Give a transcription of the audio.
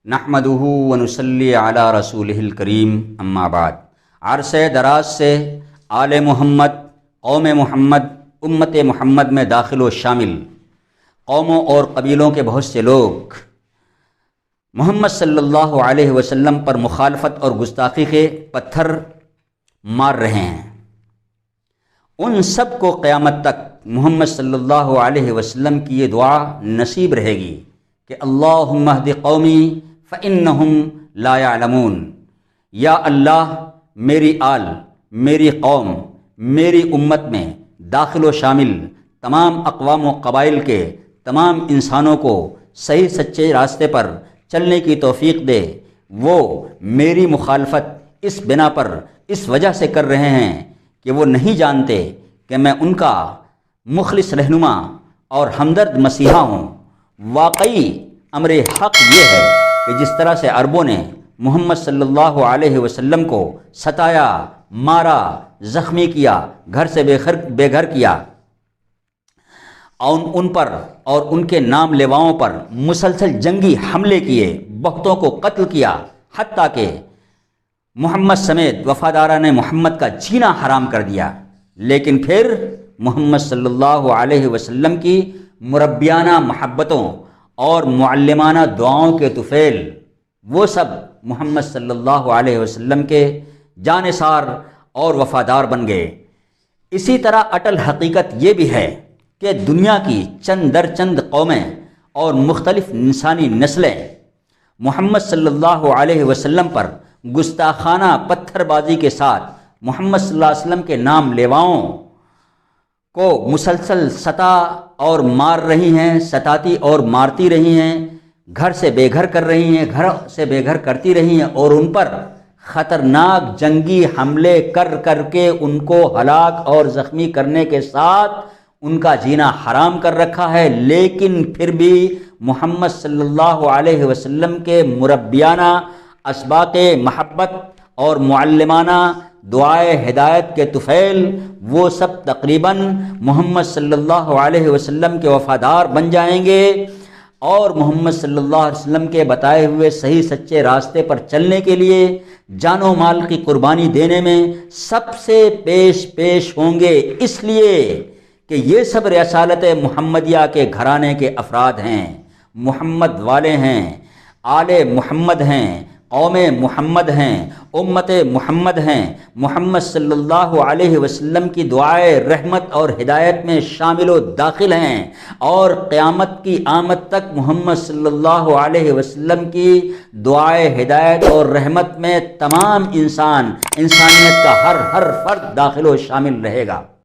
نحمدہ ونصلی علی رسولہ الکریم اما بعد۔ عرصہ دراز سے آل محمد، قوم محمد، امت محمد میں داخل و شامل قوموں اور قبیلوں کے بہت سے لوگ محمد صلی اللہ علیہ وسلم پر مخالفت اور گستاخی کے پتھر مار رہے ہیں۔ ان سب کو قیامت تک محمد صلی اللہ علیہ وسلم کی یہ دعا نصیب رہے گی کہ اللہم اہد قومی فإنہم لا یعلمون، یا اللہ میری آل، میری قوم، میری امت میں داخل و شامل تمام اقوام و قبائل کے تمام انسانوں کو صحیح سچے راستے پر چلنے کی توفیق دے۔ وہ میری مخالفت اس بنا پر اس وجہ سے کر رہے ہیں کہ وہ نہیں جانتے کہ میں ان کا مخلص رہنما اور ہمدرد مسیحا ہوں۔ واقعی امر حق یہ ہے کہ جس طرح سے عربوں نے محمد صلی اللہ علیہ وسلم کو ستایا، مارا، زخمی کیا، گھر سے بے گھر کیا، اور ان پر اور ان کے نام لیواؤں پر مسلسل جنگی حملے کیے، بہتوں کو قتل کیا، حتیٰ کہ محمد سمیت وفاداران محمد کا جینا حرام کر دیا، لیکن پھر محمد صلی اللہ علیہ وسلم کی مربیانہ محبتوں اور معلمانہ دعاؤں کے طفیل وہ سب محمد صلی اللہ علیہ وسلم کے جانثار اور وفادار بن گئے۔ اسی طرح اٹل حقیقت یہ بھی ہے کہ دنیا کی چند در چند قومیں اور مختلف انسانی نسلیں محمد صلی اللہ علیہ وسلم پر گستاخانہ پتھر بازی کے ساتھ محمد صلی اللہ علیہ وسلم کے نام لیواؤں کو مسلسل ستا اور مار رہی ہیں، ستاتی اور مارتی رہی ہیں، گھر سے بے گھر کر رہی ہیں، گھر سے بے گھر کرتی رہی ہیں، اور ان پر خطرناک جنگی حملے کر کر کے ان کو ہلاک اور زخمی کرنے کے ساتھ ان کا جینا حرام کر رکھا ہے۔ لیکن پھر بھی محمد صلی اللہ علیہ وسلم کے مربیانہ اسباق محبت اور معلمانہ دعائے ہدایت کے طفیل وہ سب تقریباً محمد صلی اللہ علیہ وسلم کے وفادار بن جائیں گے، اور محمد صلی اللہ علیہ وسلم کے بتائے ہوئے صحیح سچے راستے پر چلنے کے لیے جان و مال کی قربانی دینے میں سب سے پیش ہوں گے، اس لیے کہ یہ سب رسالت محمدیہ کے گھرانے کے افراد ہیں، محمد والے ہیں، آل محمد ہیں، قوم محمد ہیں، امت محمد ہیں، محمد صلی اللہ علیہ وسلم کی دعائے رحمت اور ہدایت میں شامل و داخل ہیں، اور قیامت کی آمد تک محمد صلی اللہ علیہ وسلم کی دعائے ہدایت اور رحمت میں تمام انسانیت کا ہر فرد داخل و شامل رہے گا۔